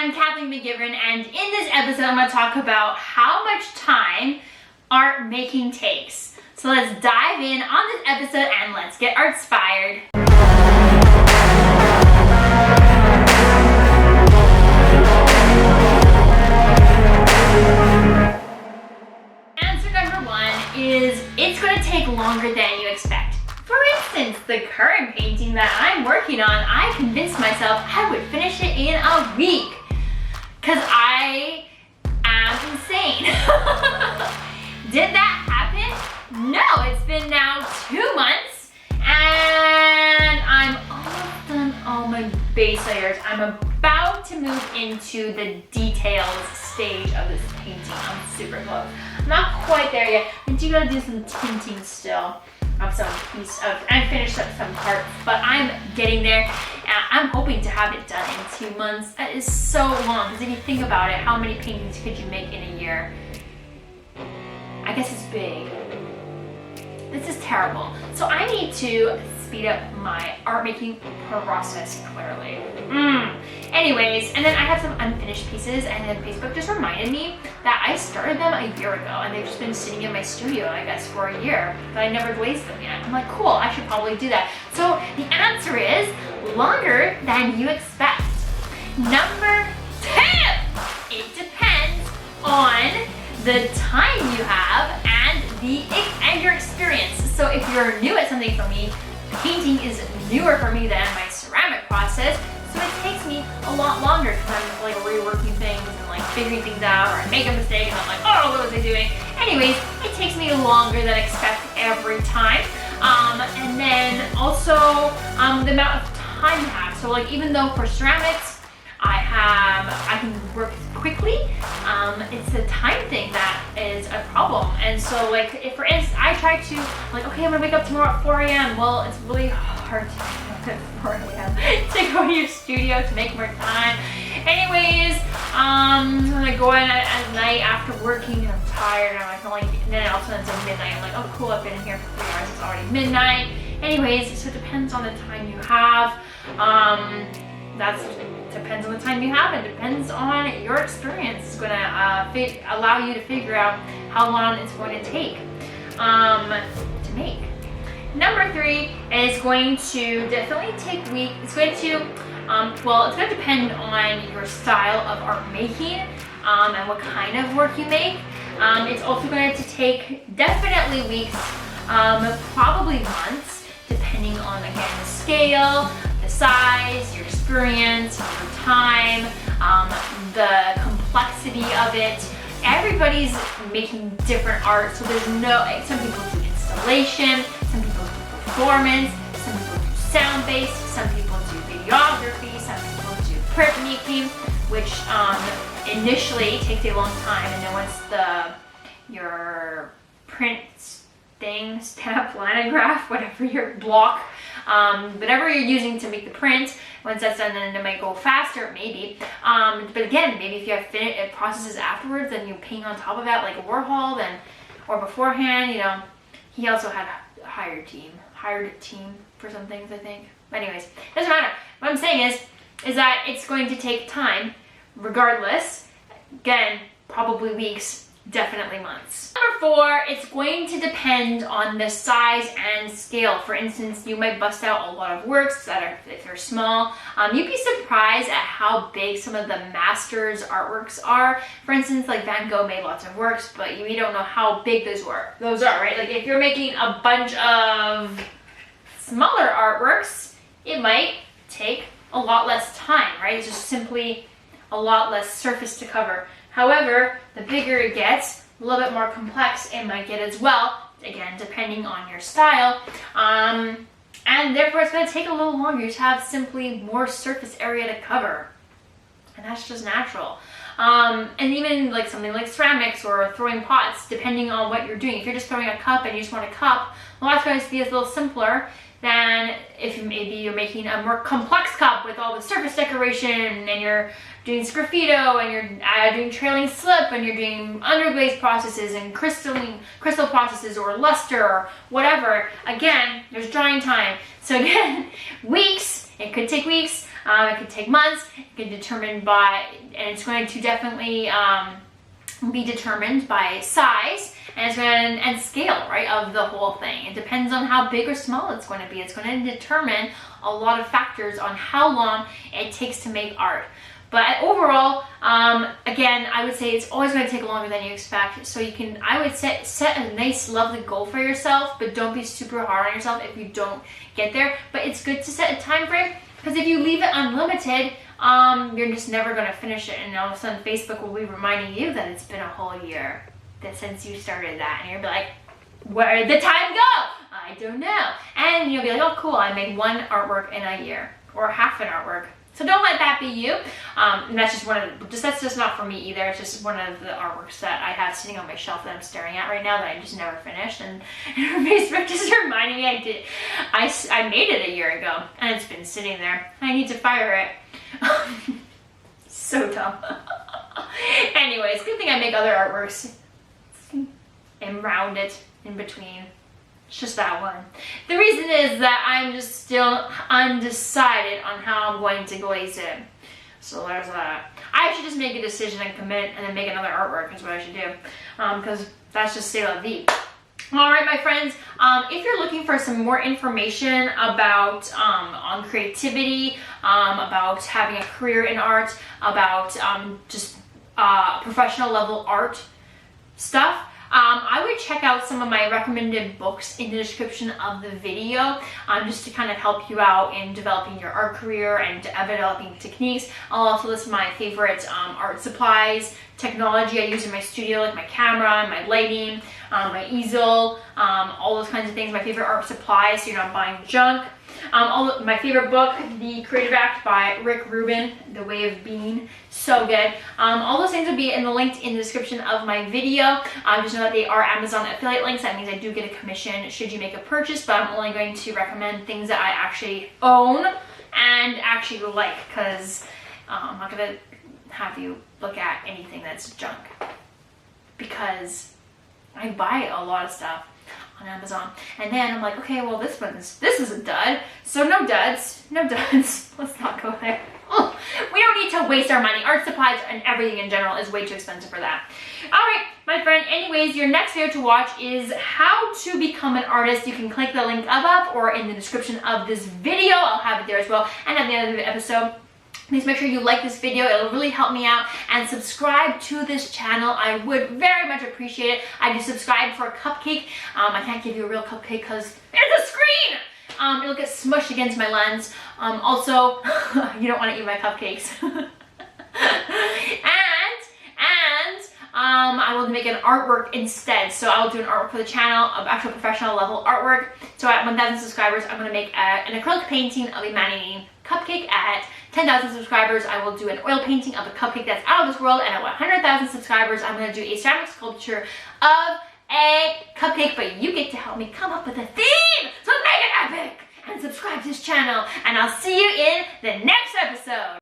I'm Kathleen McGiveron, and in this episode I'm going to talk about how much time art making takes. So let's dive in on this episode and let's get art inspired. Answer number one is it's going to take longer than you expect. For instance, the current painting that I'm working on, I convinced myself I would finish it in a week. Because I am insane. Did that happen? No, it's been now 2 months and I'm almost done all my base layers. I'm about to move into the details stage of this painting. I'm super close. I'm not quite there yet. I do gotta do some tinting still of some piece of, and finish up some parts, but I'm getting there. I'm hoping to have it done in 2 months. That is so long, because if you think about it, how many paintings could you make in a year? I guess it's big. This is terrible. So I need to speed up my art making process, clearly. Anyways, and then I have some unfinished pieces, and then Facebook just reminded me that I started them a year ago, and they've just been sitting in my studio, I guess, for a year, but I never glazed them yet. I'm like, cool, I should probably do that. So the answer is longer than you expect. Number 2, it depends on the time you have and your experience. So if you're new at something for me, painting is newer for me than my ceramic process, so it takes me a lot longer because I'm like reworking things and like figuring things out, or I make a mistake and I'm like, oh, what was I doing? Anyways, it takes me longer than expect every time. And then also the amount of time you have. So like even though for ceramics, I can work quickly, it's the time thing that is a problem. And so like if for instance I try to like, okay, I'm gonna wake up tomorrow at 4 a.m. well, it's really hard to wake up at 4 a.m. to go to your studio to make more time. Anyways, when I go in at night after working and I'm tired and I'm like, and then all of a sudden it's midnight, I'm like, oh cool, I've been here for 3 hours, it's already midnight. Anyways, so it depends on the time you have. Depends on the time you have, and depends on your experience. It's going to allow you to figure out how long it's going to take to make. Number 3 is going to definitely take weeks. It's going to, it's going to depend on your style of art making and what kind of work you make. It's also going to take definitely weeks, probably months, depending on, again, the scale, the size, your experience, your time, the complexity of it. Everybody's making different art, so there's no, some people do installation, some people do performance, some people do sound-based, some people do videography, some people do printmaking, which initially takes a long time, and then once your print thing, stamp, linograph, whatever your block, whatever you're using to make the print, once that's done, then it might go faster, maybe. But again, maybe if you have processes afterwards, then you paint on top of that, like a Warhol, then, or beforehand, you know. He also had hired a team for some things, I think. But anyways, doesn't matter. What I'm saying is that it's going to take time, regardless. Again, probably weeks, definitely months. Number 4, it's going to depend on the size and scale. For instance, you might bust out a lot of works that are, if they're small. You'd be surprised at how big some of the masters' artworks are. For instance, like Van Gogh made lots of works, but you don't know how big those are, right? Like if you're making a bunch of smaller artworks, it might take a lot less time, right? It's just simply a lot less surface to cover. However, the bigger it gets, a little bit more complex it might get as well, again, depending on your style. And therefore, it's going to take a little longer to have simply more surface area to cover. And that's just natural. And even like something like ceramics or throwing pots, depending on what you're doing. If you're just throwing a cup and you just want a cup, well, that's going to be a little simpler than if maybe you're making a more complex cup with all the surface decoration and you're doing sgraffito and you're doing trailing slip and you're doing underglaze processes and crystal processes or luster or whatever. Again, there's drying time. So again, weeks, it could take weeks. It could take months. It can be determined by, and it's going to definitely be determined by size and scale, right, of the whole thing. It depends on how big or small it's going to be. It's going to determine a lot of factors on how long it takes to make art. But overall, again, I would say it's always going to take longer than you expect. So you can, I would set a nice, lovely goal for yourself, but don't be super hard on yourself if you don't get there. But it's good to set a time frame, because if you leave it unlimited, you're just never going to finish it. And all of a sudden, Facebook will be reminding you that it's been a whole year since you started that. And you'll be like, where did the time go? I don't know. And you'll be like, oh, cool, I made one artwork in a year, or half an artwork. So don't let that be you. And that's just that's just not for me either. It's just one of the artworks that I have sitting on my shelf that I'm staring at right now that I just never finished. And Facebook just reminding me I made it a year ago, and it's been sitting there. I need to fire it. So dumb. Anyways, good thing I make other artworks and round it in between. It's just that one. The reason is that I'm just still undecided on how I'm going to glaze it. So there's that. I should just make a decision and commit and then make another artwork is what I should do. Because that's just c'est la vie. Alright, my friends, if you're looking for some more information about on creativity, about having a career in art, about just professional level art stuff, I would check out some of my recommended books in the description of the video, just to kind of help you out in developing your art career and developing techniques. I'll also list my favorite art supplies, technology I use in my studio, like my camera, my lighting, my easel, all those kinds of things, my favorite art supplies so you're not buying junk. My favorite book, The Creative Act by Rick Rubin, The Way of Being, so good. All those things will be linked in the description of my video. Just know that they are Amazon affiliate links. That means I do get a commission should you make a purchase, but I'm only going to recommend things that I actually own and actually like, because I'm not going to have you look at anything that's junk, because I buy a lot of stuff on Amazon, and then I'm like, okay, well this is a dud, so no duds. Let's not go there. Oh, we don't need to waste our money. Art supplies and everything in general is way too expensive for that. All right, my friend, anyways, your next video to watch is how to become an artist. You can click the link above or in the description of this video. I'll have it there as well, and at the end of the episode, please make sure you like this video. It'll really help me out, and subscribe to this channel. I would very much appreciate it. I do subscribe for a cupcake. I can't give you a real cupcake because there's a screen. It'll get smushed against my lens. Also, you don't want to eat my cupcakes. I will make an artwork instead. So I will do an artwork for the channel, actual professional level artwork. So at 1,000 subscribers, I'm going to make an acrylic painting of a man-eating cupcake. At 10,000 subscribers, I will do an oil painting of a cupcake that's out of this world. And at 100,000 subscribers, I'm going to do a ceramic sculpture of a cupcake. But you get to help me come up with a theme. So make it epic and subscribe to this channel. And I'll see you in the next episode.